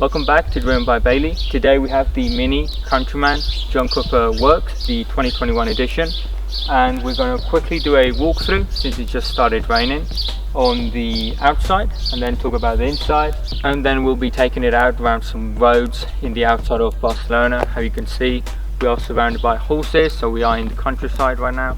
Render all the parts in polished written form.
Welcome back to Driven by Bailey. Today we have the Mini Countryman JCW Works, the 2021 edition, and we're going to quickly do a walkthrough since it just started raining on the outside, and then talk about the inside, and then we'll be taking it out around some roads in the outside of Barcelona. How you can see, we are surrounded by horses, so we are in the countryside right now,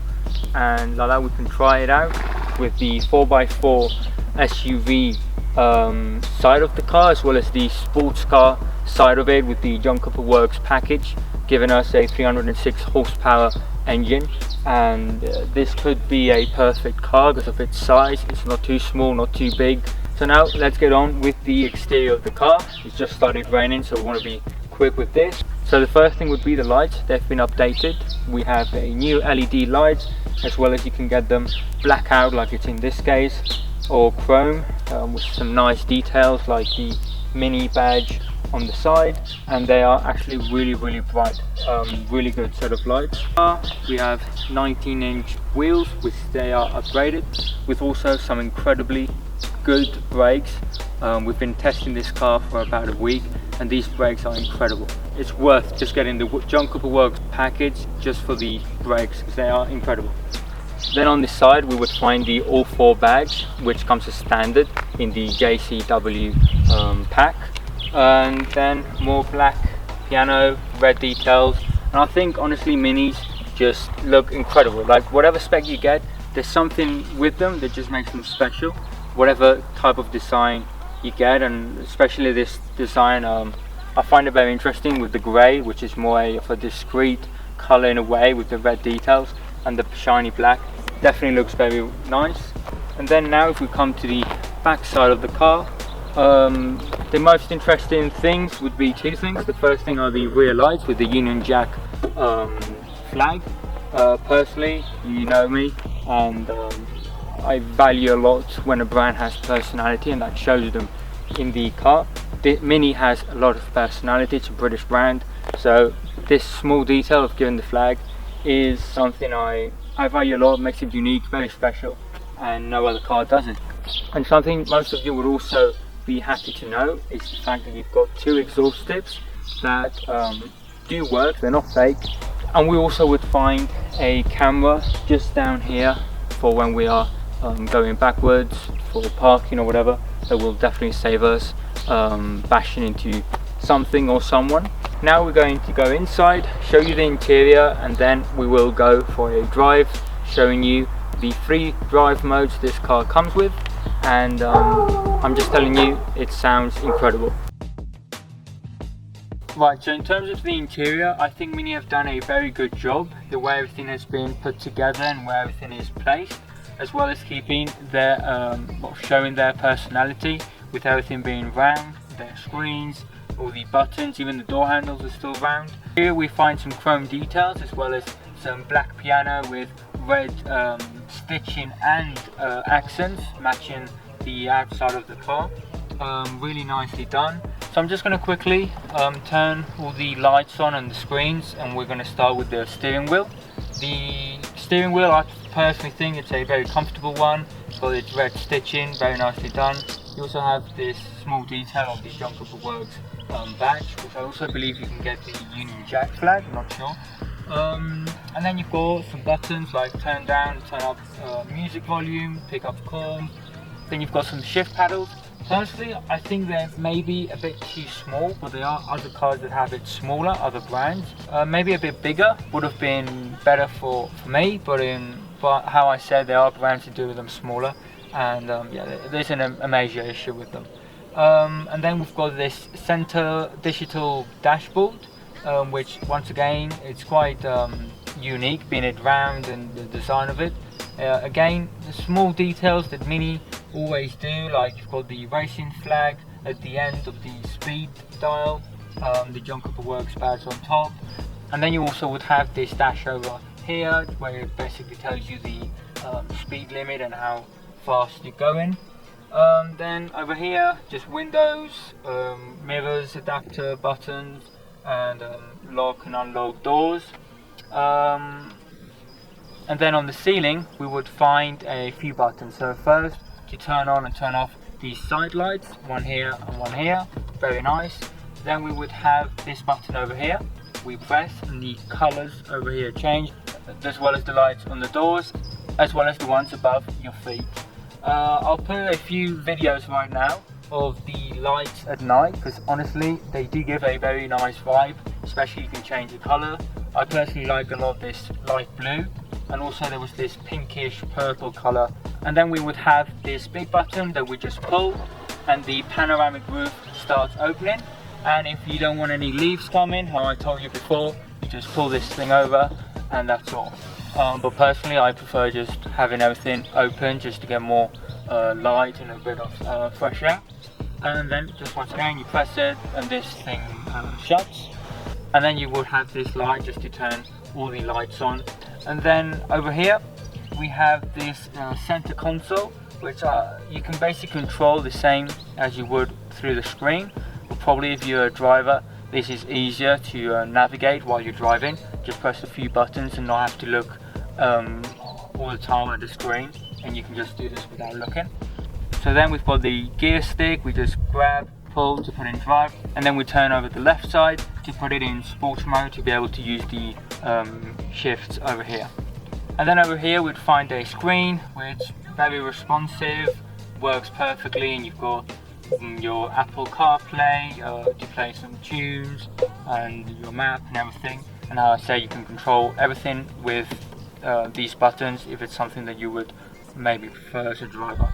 and like that we can try it out with the 4x4 SUV side of the car, as well as the sports car side of it with the JCW Works package, giving us a 306 horsepower engine. And this could be a perfect car because of its size. It's not too small, not too big. So now let's get on with the exterior of the car. It's just started raining, so we want to be quick with this. So the first thing would be the lights. They've been updated. We have a new LED lights, as well as you can get them black out like it's in this case, or chrome, with some nice details like the Mini badge on the side, and they are actually really bright. Really good set of lights. We have 19-inch wheels, which they are upgraded with also some incredibly good brakes. We've been testing this car for about a week, and these brakes are incredible. It's worth just getting the JCW Works package just for the brakes, because they are incredible. Then on this side we would find the all 4 badge, which comes as standard in the JCW pack, and then more black piano, red details. And I think honestly Minis just look incredible. Like whatever spec you get, there's something with them that just makes them special, whatever type of design you get. And especially this design, I find it very interesting with the grey, which is more of a discreet color in a way, with the red details, and the shiny black definitely looks very nice. And then now if we come to the back side of the car, the most interesting things would be 2 things. The first thing are the rear lights with the Union Jack flag. Personally, you know me, and I value a lot when a brand has personality, and that shows them in the car. The Mini has a lot of personality. It's a British brand, so this small detail of giving the flag is something I value a lot. It makes it unique, very special, and no other car does it. And something most of you would also be happy to know is the fact that you've got 2 exhaust tips that do work, they're not fake. And we also would find a camera just down here for when we are going backwards for parking or whatever. That will definitely save us bashing into something or someone. Now we're going to go inside, show you the interior, and then we will go for a drive, showing you the 3 drive modes this car comes with. And I'm just telling you, it sounds incredible. Right, so in terms of the interior, I think Mini have done a very good job, the way everything has been put together and where everything is placed, as well as keeping their, showing their personality with everything being round, their screens, all the buttons, even the door handles are still round. Here we find some chrome details, as well as some black piano with red stitching and accents matching the outside of the car. Really nicely done. So I'm just going to quickly turn all the lights on and the screens, and we're going to start with the steering wheel. The steering wheel, I personally think it's a very comfortable one. It's got its red stitching, very nicely done. You also have this small detail of the JCW Works badge, which I also believe you can get the Union Jack flag, I'm not sure. And then you've got some buttons like turn down, turn up music volume, pick up call. Then you've got some shift paddles. Personally, I think they're maybe a bit too small, but there are other cars that have it smaller, other brands. Maybe a bit bigger would have been better for me, but how I said, there are brands that do them smaller, and yeah, there's a major issue with them. And then we've got this center digital dashboard, which once again, it's quite unique, being it round and the design of it. Again, the small details that Mini always do, like you've got the racing flag at the end of the speed dial, the JCW Works badge on top, and then you also would have this dash over here where it basically tells you the speed limit and how fast you're going. Then over here, just windows, mirrors, adapter buttons, and lock and unlock doors. And then on the ceiling we would find a few buttons. So first, to turn on and turn off these side lights, one here and one here, very nice. Then we would have this button over here. We press and the colors over here change, as well as the lights on the doors, as well as the ones above your feet. I'll put a few videos right now of the lights at night, because honestly they do give a very nice vibe, especially you can change the color. I personally like a lot of this light blue, and also there was this pinkish purple color. And then we would have this big button that we just pull and the panoramic roof starts opening. And if you don't want any leaves coming, how I told you before, you just pull this thing over and that's all. But personally I prefer just having everything open just to get more light and a bit of fresh air. And then just once again you press it and this thing shuts. And then you will have this light just to turn all the lights on. And then over here we have this center console, which you can basically control the same as you would through the screen. But probably if you're a driver, this is easier to navigate while you're driving. Just press a few buttons and not have to look all the time at the screen, and you can just do this without looking. So then we've got the gear stick, we just grab, pull to put in drive, and then we turn over the left side to put it in sports mode to be able to use the shifts over here. And then over here we'd find a screen which is very responsive, works perfectly, and you've got your Apple CarPlay to play some tunes and your map and everything. And how I say, you can control everything with these buttons if it's something that you would maybe prefer as a driver.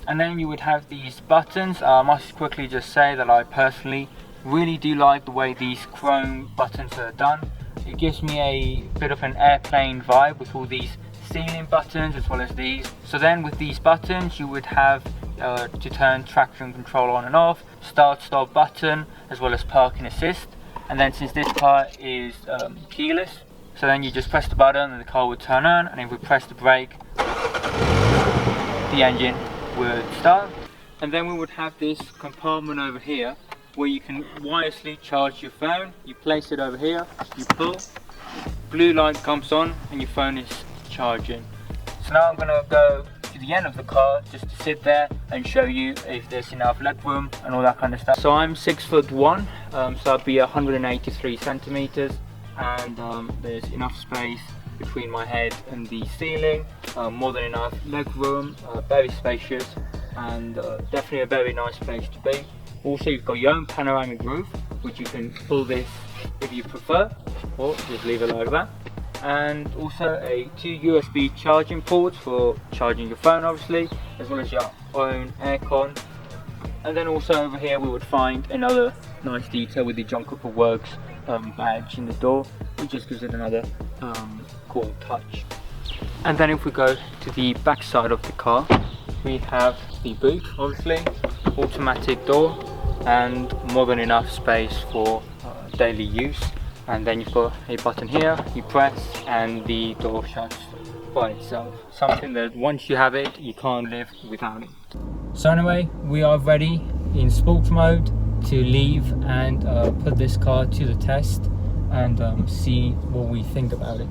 And then you would have these buttons. I must quickly just say that I personally really do like the way these chrome buttons are done. It gives me a bit of an airplane vibe with all these ceiling buttons as well as these. So then with these buttons you would have to turn traction control on and off, start stop button, as well as parking assist. And then since this car is keyless, so then you just press the button and the car would turn on, and if we press the brake the engine would start. And then we would have this compartment over here where you can wirelessly charge your phone. You place it over here, you pull, blue light comes on and your phone is charging. So now I'm going to go to the end of the car just to sit there and show you if there's enough leg room and all that kind of stuff. So I'm 6'1", so I'd be 183 centimeters, and there's enough space between my head and the ceiling, more than enough leg room, very spacious, and definitely a very nice place to be. Also, you've got your own panoramic roof, which you can pull this if you prefer, or just leave it like that. And also two USB charging ports for charging your phone, obviously, as well as your own aircon. And then also over here we would find another nice detail with the John Cooper Works badge in the door, which just gives it another cool touch. And then if we go to the back side of the car, we have the boot, obviously, automatic door, and more than enough space for daily use. And then you've got a button here, you press and the door shuts by itself. Something that once you have it, you can't live without it. So anyway, we are ready in sports mode to leave and put this car to the test and see what we think about it.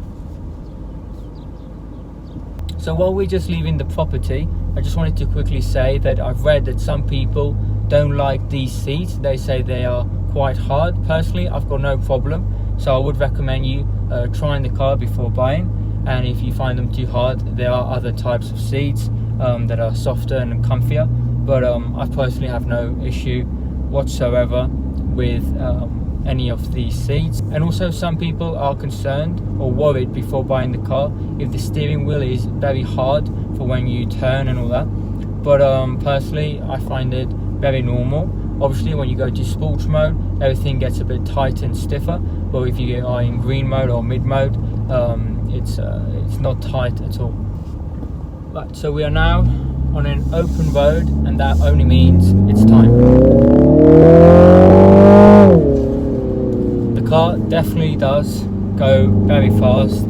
So while we're just leaving the property, I just wanted to quickly say that I've read that some people don't like these seats. They say they are quite hard. Personally, I've got no problem. So I would recommend you trying the car before buying. And if you find them too hard, there are other types of seats that are softer and comfier. But I personally have no issue whatsoever with any of these seats. And also some people are concerned or worried before buying the car if the steering wheel is very hard for when you turn and all that. But personally, I find it very normal. Obviously when you go to sports mode, everything gets a bit tighter and stiffer, but if you are in green mode or mid mode, it's not tight at all. Right, so we are now on an open road, and that only means it's time. The car definitely does go very fast,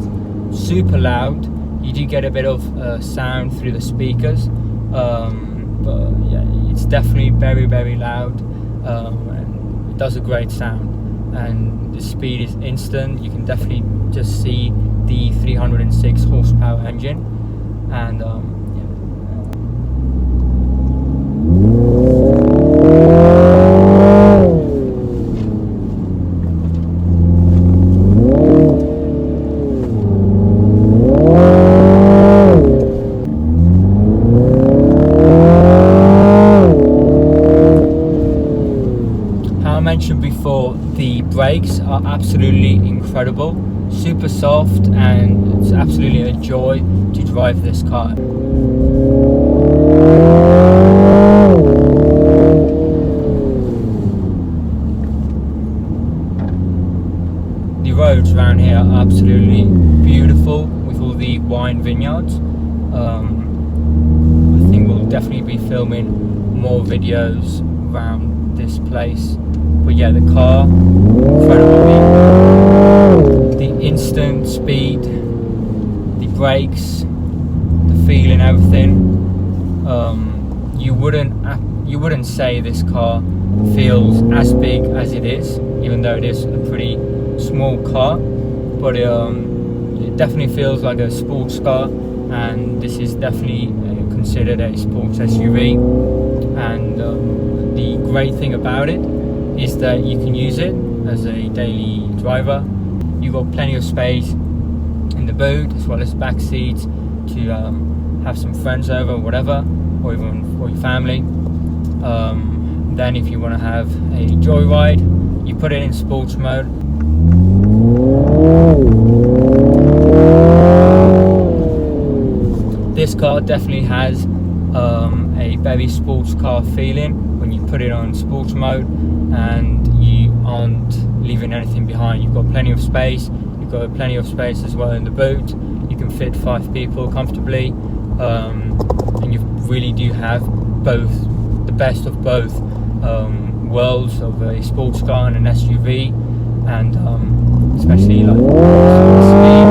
super loud. You do get a bit of sound through the speakers, but yeah, it's definitely very, very loud, and it does a great sound, and the speed is instant. You can definitely just see the 306 horsepower engine, and yeah. brakes are absolutely incredible, super soft, and it's absolutely a joy to drive this car. The roads around here are absolutely beautiful with all the wine vineyards. I think we'll definitely be filming more videos around this place. But yeah, the car, incredible. The instant speed, the brakes, the feel and everything. You wouldn't say this car feels as big as it is, even though it is a pretty small car. But it definitely feels like a sports car, and this is definitely considered a sports SUV. And the great thing about it is that you can use it as a daily driver. You've got plenty of space in the boot as well as back seats to have some friends over or whatever, or even for your family. Then if you want to have a joyride, you put it in sports mode. This car definitely has a very sports car feeling when you put it on sports mode, and you aren't leaving anything behind. You've got plenty of space. You've got plenty of space as well in the boot. You can fit 5 people comfortably, and you really do have both, the best of both worlds of a sports car and an SUV, and especially like speed.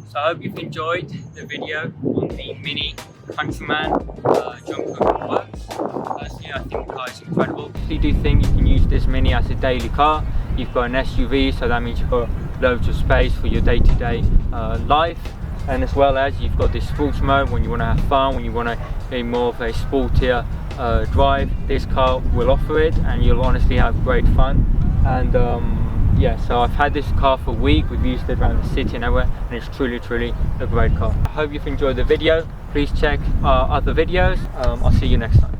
So I hope you've enjoyed the video on the Mini Countryman jump works. Personally, I think the car is incredible. I do think you can use this Mini as a daily car. You've got an SUV, so that means you've got loads of space for your day-to-day life, and as well as you've got this sports mode when you want to have fun, when you want to be more of a sportier drive. This car will offer it, and you'll honestly have great fun. And yeah, so I've had this car for a week. We've used it around the city and everywhere, and it's truly a great car. I hope you've enjoyed the video. Please check our other videos. I'll see you next time.